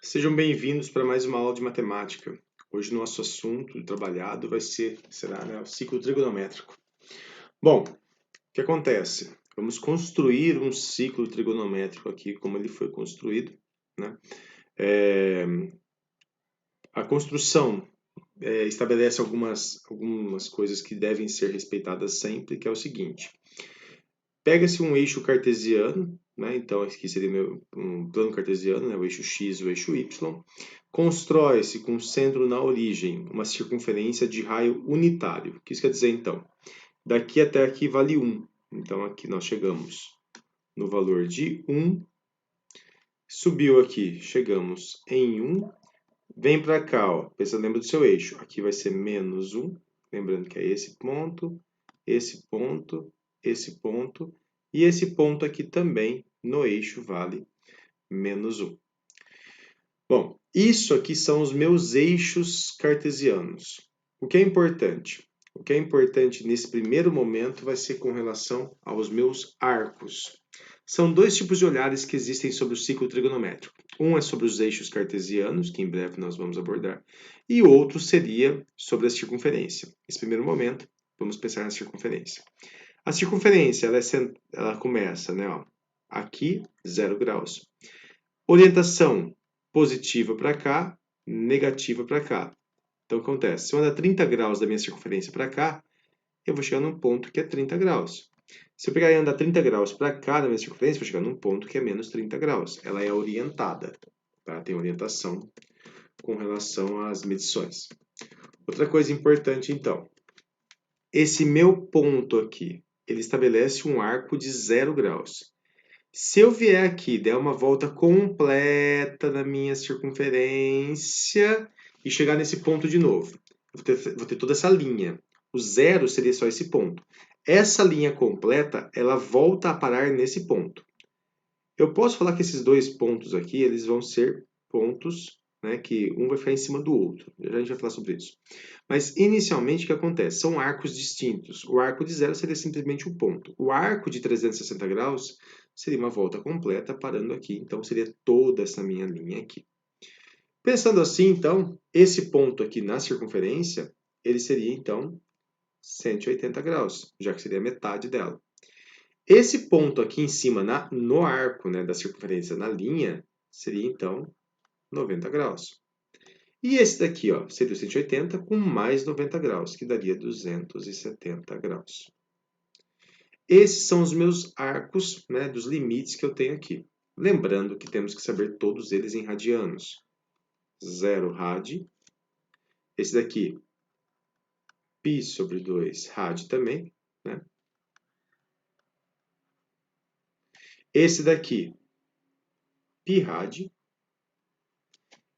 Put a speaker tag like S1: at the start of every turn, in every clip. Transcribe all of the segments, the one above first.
S1: Sejam bem-vindos para mais uma aula de matemática. Hoje o nosso assunto trabalhado será, o ciclo trigonométrico. Bom, o que acontece? Vamos construir um ciclo trigonométrico aqui, como ele foi construído, né? A construção estabelece algumas coisas que devem ser respeitadas sempre, que é o seguinte. Pega-se um eixo cartesiano, né? Então aqui seria um plano cartesiano, né? O eixo x e o eixo y. Constrói-se com centro na origem uma circunferência de raio unitário. O que isso quer dizer então? Daqui até aqui vale 1. Então aqui nós chegamos no valor de 1. Subiu aqui, chegamos em 1. Vem para cá, ó. Lembra do seu eixo. Aqui vai ser menos 1. Lembrando que é esse ponto, esse ponto, esse ponto. E esse ponto aqui também no eixo vale menos 1. Bom, isso aqui são os meus eixos cartesianos. O que é importante? O que é importante nesse primeiro momento vai ser com relação aos meus arcos. São dois tipos de olhares que existem sobre o ciclo trigonométrico. Um é sobre os eixos cartesianos, que em breve nós vamos abordar, e outro seria sobre a circunferência. Nesse primeiro momento, vamos pensar na circunferência. A circunferência, ela começa, né, ó, aqui, 0 graus. Orientação positiva para cá, negativa para cá. Então, o que acontece? Se eu andar 30 graus da minha circunferência para cá, eu vou chegar num ponto que é 30 graus. Se eu pegar e andar 30 graus para cá da minha circunferência, eu vou chegar num ponto que é menos 30 graus. Ela é orientada, tá? Tem orientação com relação às medições. Outra coisa importante, então. Esse meu ponto aqui, ele estabelece um arco de 0 graus. Se eu vier aqui, der uma volta completa na minha circunferência e chegar nesse ponto de novo, vou ter toda essa linha. O zero seria só esse ponto. Essa linha completa, ela volta a parar nesse ponto. Eu posso falar que esses dois pontos aqui, eles vão ser pontos, né, que um vai ficar em cima do outro. Já a gente vai falar sobre isso. Mas, inicialmente, o que acontece? São arcos distintos. O arco de zero seria simplesmente um ponto. O arco de 360 graus seria uma volta completa, parando aqui. Então, seria toda essa minha linha aqui. Pensando assim, então, esse ponto aqui na circunferência, ele seria, então, 180 graus, já que seria metade dela. Esse ponto aqui em cima, no arco, né, da circunferência, na linha, seria, então, 90 graus. E esse daqui, ó, seria o 180 com mais 90 graus, que daria 270 graus. Esses são os meus arcos, né, dos limites que eu tenho aqui. Lembrando que temos que saber todos eles em radianos. 0 rad. Esse daqui, π sobre 2 rad também, né? Esse daqui, π rad.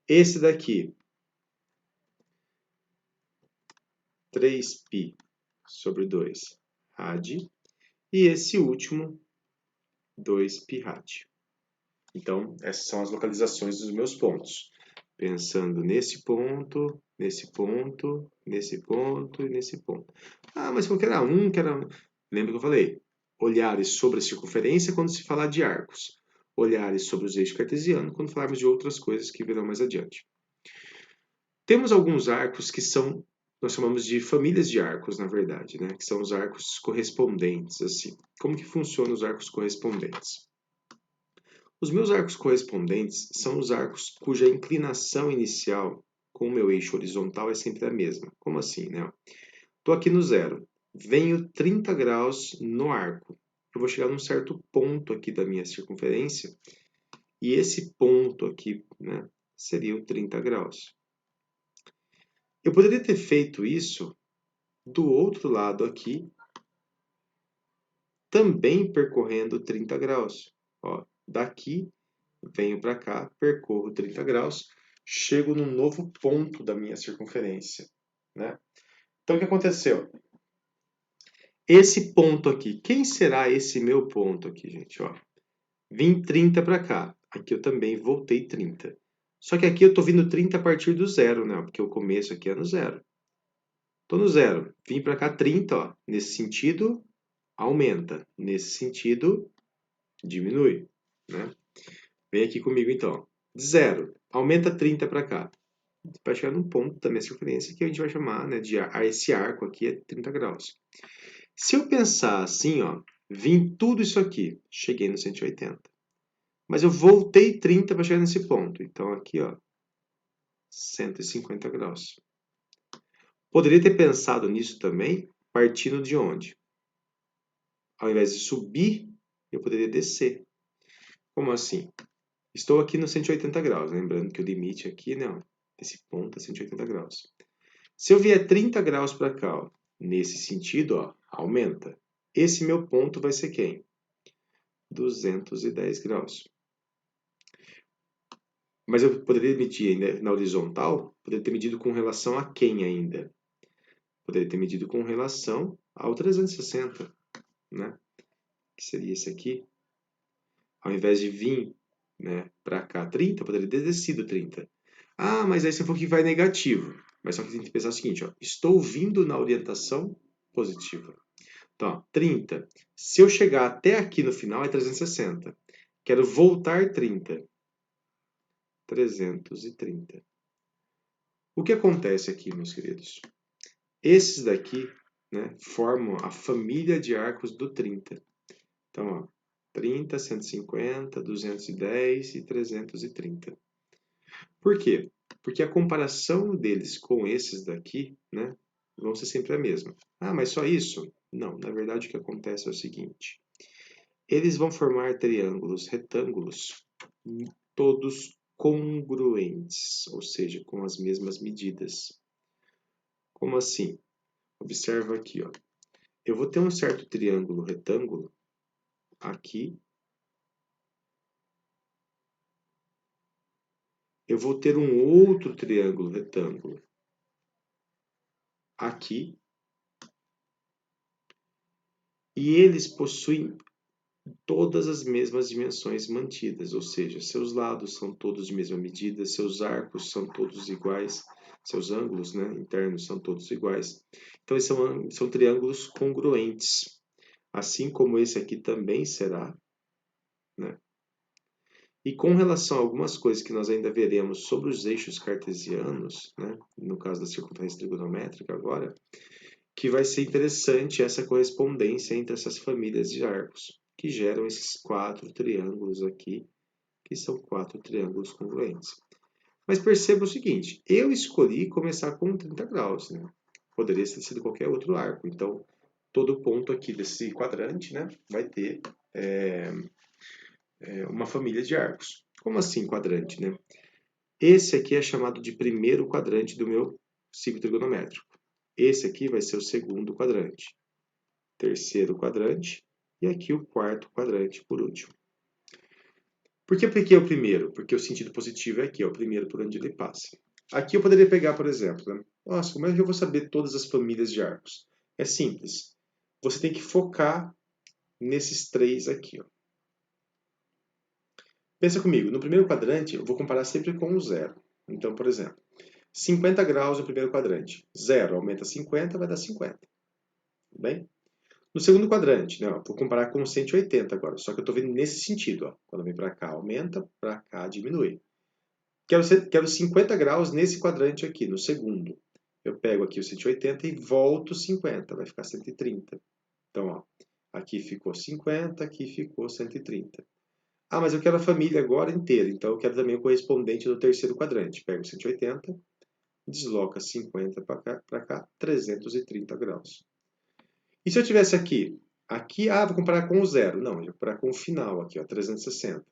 S1: Esse daqui, 3π sobre 2 rad. E esse último, 2π rad. Então, essas são as localizações dos meus pontos. Pensando nesse ponto, nesse ponto, nesse ponto e nesse ponto. Ah, mas qual que era um, que era... Lembra que eu falei? Olhares sobre a circunferência quando se falar de arcos. Olhares sobre os eixos cartesianos quando falarmos de outras coisas que virão mais adiante. Temos alguns arcos que são, nós chamamos de famílias de arcos, na verdade, né? Que são os arcos correspondentes, assim. Como que funcionam os arcos correspondentes? Os meus arcos correspondentes são os arcos cuja inclinação inicial com o meu eixo horizontal é sempre a mesma. Como assim, né? Estou aqui no zero, venho 30 graus no arco. Eu vou chegar num certo ponto aqui da minha circunferência e esse ponto aqui, né, seria o 30 graus. Eu poderia ter feito isso do outro lado aqui, também percorrendo 30 graus. Ó, daqui, venho para cá, percorro 30 graus, chego num novo ponto da minha circunferência, né? Então, o que aconteceu? Esse ponto aqui, quem será esse meu ponto aqui, gente? Ó, vim 30 para cá, aqui eu também voltei 30. Só que aqui eu estou vindo 30 a partir do zero, né? Porque o começo aqui é no zero. Estou no zero, vim para cá 30, ó. Nesse sentido, aumenta. Nesse sentido, diminui, né? Vem aqui comigo então. De zero, aumenta 30 para cá. Vai chegar num ponto da minha circunferência que a gente vai chamar, né, de esse arco aqui é 30 graus. Se eu pensar assim, ó, vim tudo isso aqui, cheguei no 180. Mas eu voltei 30 para chegar nesse ponto. Então aqui, ó, 150 graus. Poderia ter pensado nisso também, partindo de onde? Ao invés de subir, eu poderia descer. Como assim? Estou aqui no 180 graus, lembrando que o limite aqui, né, ó, esse ponto é 180 graus. Se eu vier 30 graus para cá, ó, nesse sentido, ó, aumenta. Esse meu ponto vai ser quem? 210 graus. Mas eu poderia medir ainda na horizontal, poderia ter medido com relação a quem ainda? Poderia ter medido com relação ao 360, né? Que seria esse aqui. Ao invés de vir, né, para cá 30, eu poderia ter descido 30. Ah, mas aí você falou que vai negativo. Mas só que tem que pensar o seguinte, ó, estou vindo na orientação positiva. Então, ó, 30. Se eu chegar até aqui no final é 360. Quero voltar 30. 330. O que acontece aqui, meus queridos? Esses daqui, né, formam a família de arcos do 30. Então, ó, 30, 150, 210 e 330. Por quê? Porque a comparação deles com esses daqui, né, vão ser sempre a mesma. Ah, mas só isso? Não, na verdade o que acontece é o seguinte. Eles vão formar triângulos retângulos, todos congruentes, ou seja, com as mesmas medidas. Como assim? Observa aqui, ó. Eu vou ter um certo triângulo retângulo aqui. Eu vou ter um outro triângulo retângulo aqui. E eles possuem todas as mesmas dimensões mantidas, ou seja, seus lados são todos de mesma medida, seus arcos são todos iguais, seus ângulos, né, internos são todos iguais. Então, eles são triângulos congruentes, assim como esse aqui também será, né? E com relação a algumas coisas que nós ainda veremos sobre os eixos cartesianos, né, no caso da circunferência trigonométrica agora, que vai ser interessante essa correspondência entre essas famílias de arcos, que geram esses 4 triângulos aqui, que são 4 triângulos congruentes. Mas perceba o seguinte, eu escolhi começar com 30 graus, né? Poderia ter sido qualquer outro arco, então todo ponto aqui desse quadrante, né, vai ter uma família de arcos. Como assim quadrante, né? Esse aqui é chamado de primeiro quadrante do meu ciclo trigonométrico. Esse aqui vai ser o segundo quadrante. Terceiro quadrante. E aqui o quarto quadrante por último. Por que eu apliquei o primeiro? Porque o sentido positivo é aqui, é o primeiro por onde ele passa. Aqui eu poderia pegar, por exemplo, né? Nossa, como é que eu vou saber todas as famílias de arcos? É simples. Você tem que focar nesses 3 aqui, ó. Pensa comigo, no primeiro quadrante eu vou comparar sempre com o zero. Então, por exemplo, 50 graus no primeiro quadrante. 0 aumenta 50, vai dar 50. Tudo bem? No segundo quadrante, né, ó, vou comparar com 180 agora, só que eu estou vendo nesse sentido. Ó, quando vem para cá, aumenta, para cá, diminui. Quero 50 graus nesse quadrante aqui, no segundo. Eu pego aqui o 180 e volto 50, vai ficar 130. Então, ó, aqui ficou 50, aqui ficou 130. Ah, mas eu quero a família agora inteira, então eu quero também o correspondente do terceiro quadrante. Pego 180, desloca 50 para cá, 330 graus. E se eu tivesse aqui? Aqui, vou comparar com o zero. Não, vou comparar com o final aqui, ó, 360.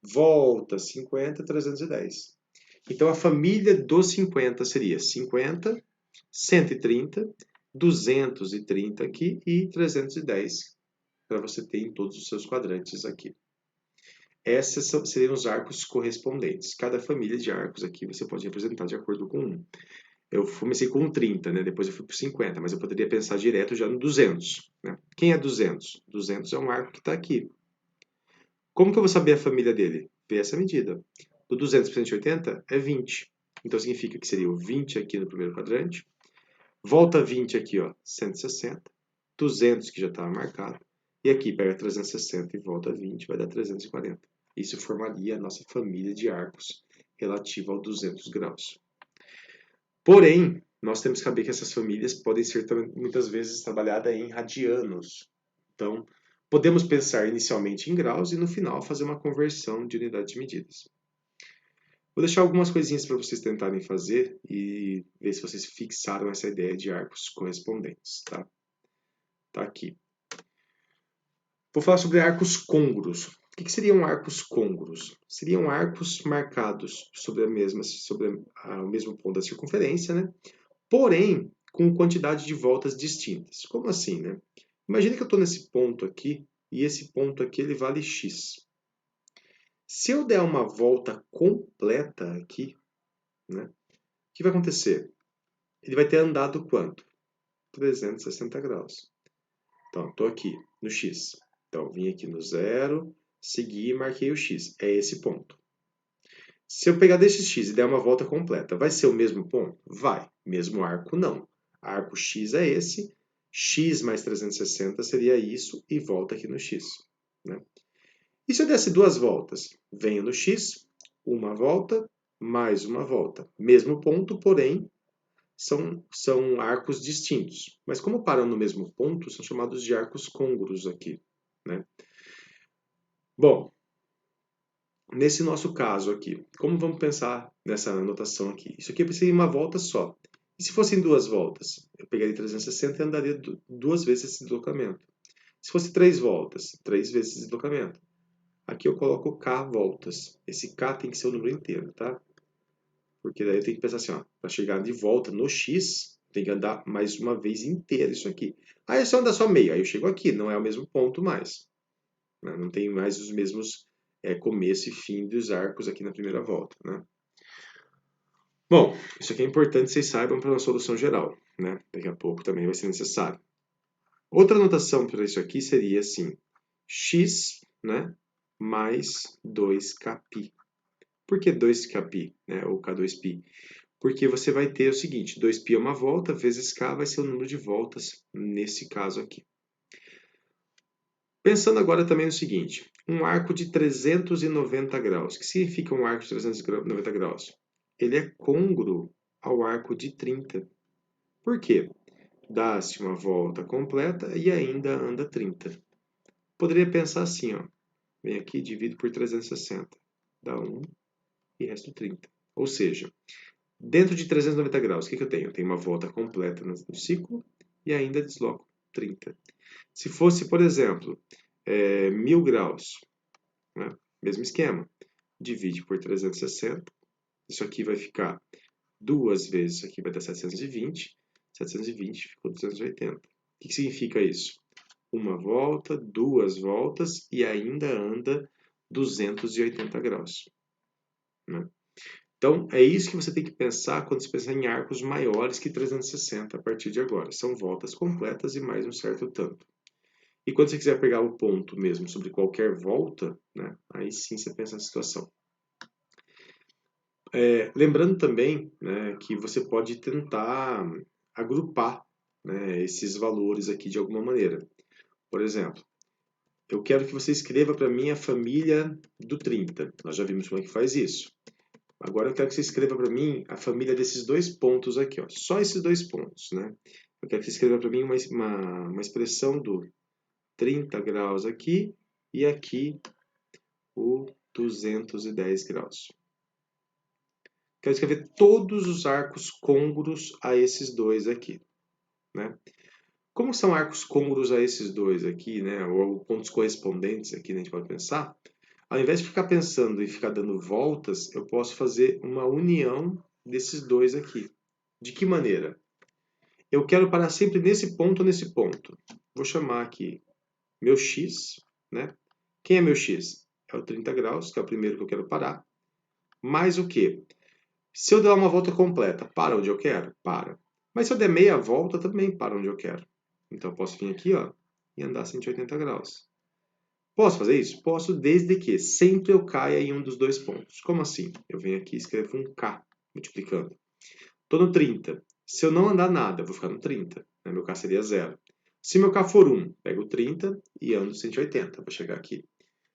S1: Volta 50, 310. Então, a família dos 50 seria 50, 130, 230 aqui e 310, para você ter em todos os seus quadrantes aqui. Esses seriam os arcos correspondentes. Cada família de arcos aqui você pode representar de acordo com um. Eu comecei com 30, né? Depois eu fui para 50, mas eu poderia pensar direto já no 200. Né? Quem é 200? 200 é um arco que está aqui. Como que eu vou saber a família dele? Ver essa medida. Do 200 para 180 é 20. Então significa que seria o 20 aqui no primeiro quadrante. Volta 20 aqui, ó, 160. 200 que já estava marcado. E aqui pega 360 e volta 20, vai dar 340. Isso formaria a nossa família de arcos relativo ao 200 graus. Porém, nós temos que saber que essas famílias podem ser muitas vezes trabalhadas em radianos. Então, podemos pensar inicialmente em graus e no final fazer uma conversão de unidade de medidas. Vou deixar algumas coisinhas para vocês tentarem fazer e ver se vocês fixaram essa ideia de arcos correspondentes, tá? Tá aqui. Vou falar sobre arcos côngruos. O que seriam arcos côngruos? Seriam arcos marcados sobre o mesmo ponto da circunferência, né? Porém, com quantidade de voltas distintas. Como assim, né? Imagina que eu estou nesse ponto aqui e esse ponto aqui ele vale x. Se eu der uma volta completa aqui, né? O que vai acontecer? Ele vai ter andado quanto? 360 graus. Então, estou aqui no x. Então, vim aqui no zero, segui e marquei o x. É esse ponto. Se eu pegar desse x e der uma volta completa, vai ser o mesmo ponto? Vai. Mesmo arco, não. Arco x é esse, x mais 360 seria isso e volta aqui no x. Né? E se eu desse duas voltas? Venho no x, uma volta, mais uma volta. Mesmo ponto, porém, são arcos distintos. Mas como param no mesmo ponto, são chamados de arcos côngruos aqui. Né? Bom, nesse nosso caso aqui, como vamos pensar nessa anotação aqui? Isso aqui seria uma volta só. E se fossem duas voltas? Eu pegaria 360 e andaria duas vezes esse deslocamento. Se fosse três voltas, três vezes esse deslocamento. Aqui eu coloco K voltas. Esse K tem que ser o número inteiro, tá? Porque daí eu tenho que pensar assim, ó, para chegar de volta no X, tem que andar mais uma vez inteira isso aqui. Aí se eu andar só meio, aí eu chego aqui, não é o mesmo ponto mais. Né? Não tem mais os mesmos começo e fim dos arcos aqui na primeira volta, né? Bom, isso aqui é importante vocês saibam para uma solução geral, né? Daqui a pouco também vai ser necessário. Outra anotação para isso aqui seria assim, x, né, mais 2kπ. Por que 2kπ, né, ou k2π? Porque você vai ter o seguinte, 2π é uma volta, vezes k vai ser o número de voltas nesse caso aqui. Pensando agora também no seguinte, um arco de 390 graus. O que significa um arco de 390 graus? Ele é côngruo ao arco de 30. Por quê? Dá-se uma volta completa e ainda anda 30. Poderia pensar assim, ó. Vem aqui, divido por 360. Dá 1 e resto 30. Ou seja, dentro de 390 graus, o que eu tenho? Eu tenho uma volta completa no ciclo e ainda desloco 30. Se fosse, por exemplo, 1000 graus, né? Mesmo esquema. Divide por 360. Isso aqui vai ficar duas vezes, isso aqui vai dar 720. 720 ficou 280. O que significa isso? Uma volta, duas voltas e ainda anda 280 graus. Né? Então, é isso que você tem que pensar quando você pensar em arcos maiores que 360 a partir de agora. São voltas completas e mais um certo tanto. E quando você quiser pegar o ponto mesmo sobre qualquer volta, né, aí sim você pensa na situação. Lembrando também, né, que você pode tentar agrupar, né, esses valores aqui de alguma maneira. Por exemplo, eu quero que você escreva para mim a família do 30. Nós já vimos como é que faz isso. Agora eu quero que você escreva para mim a família desses dois pontos aqui, ó, só esses dois pontos, né? Eu quero que você escreva para mim uma expressão do 30 graus aqui e aqui o 210 graus. Quero escrever todos os arcos côngruos a esses dois aqui, né? Como são arcos côngruos a esses dois aqui, né, ou pontos correspondentes aqui, né, a gente pode pensar, ao invés de ficar pensando e ficar dando voltas, eu posso fazer uma união desses dois aqui. De que maneira? Eu quero parar sempre nesse ponto ou nesse ponto. Vou chamar aqui meu x, né? Quem é meu x? É o 30 graus, que é o primeiro que eu quero parar. Mais o quê? Se eu der uma volta completa, para onde eu quero? Para. Mas se eu der meia volta, também para onde eu quero. Então eu posso vir aqui, ó, e andar 180 graus. Posso fazer isso? Posso, desde que sempre eu caia em um dos dois pontos. Como assim? Eu venho aqui e escrevo um K, multiplicando. Estou no 30. Se eu não andar nada, eu vou ficar no 30. Né? Meu K seria 0. Se meu K for 1, pego o 30 e ando 180. Vou chegar aqui.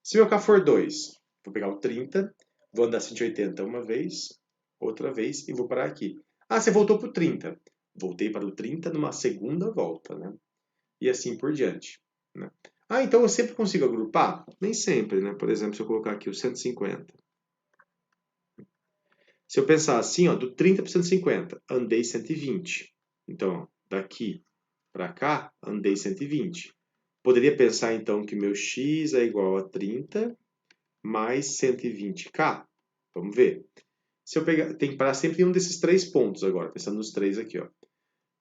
S1: Se meu K for 2, vou pegar o 30, Vou andar 180 uma vez, outra vez e vou parar aqui. Ah, você voltou para o 30. Voltei para o 30 numa segunda volta, né? E assim por diante, né? Ah, então eu sempre consigo agrupar? Nem sempre, né? Por exemplo, se eu colocar aqui o 150. Se eu pensar assim, ó, do 30 para 150, andei 120. Então, daqui para cá, andei 120. Poderia pensar então que meu x é igual a 30 mais 120k. Vamos ver. Se eu pegar, tem que parar sempre em um desses três pontos agora, pensando nos três aqui, ó.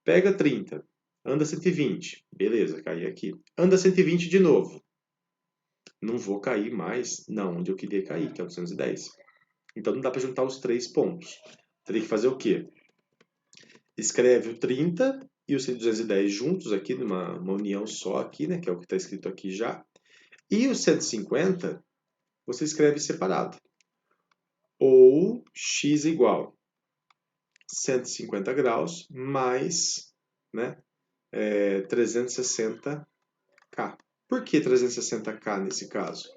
S1: Pega 30, anda 120, beleza, caí aqui. Anda 120 de novo. Não vou cair mais, não, onde eu queria cair, que é o 210. Então não dá para juntar os três pontos. Teria que fazer o quê? Escreve o 30 e o 210 juntos aqui, numa união só aqui, né, que é o que está escrito aqui já. E o 150, você escreve separado. Ou x igual 150 graus mais, né, 360k. Por que 360k nesse caso?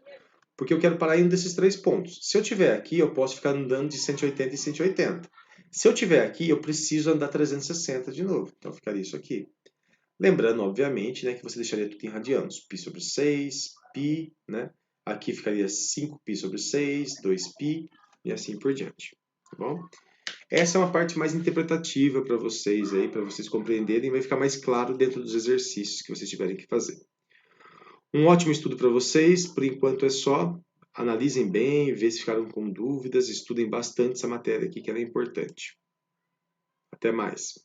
S1: Porque eu quero parar em um desses três pontos. Se eu tiver aqui, eu posso ficar andando de 180 em 180. Se eu tiver aqui, eu preciso andar 360 de novo. Então ficaria isso aqui. Lembrando, obviamente, né, que você deixaria tudo em radianos. Π sobre 6, π, né? Aqui ficaria 5π sobre 6, 2π e assim por diante. Tá bom? Essa é uma parte mais interpretativa para vocês aí, para vocês compreenderem, vai ficar mais claro dentro dos exercícios que vocês tiverem que fazer. Um ótimo estudo para vocês, por enquanto é só. Analisem bem, vê se ficaram com dúvidas, estudem bastante essa matéria aqui que ela é importante. Até mais.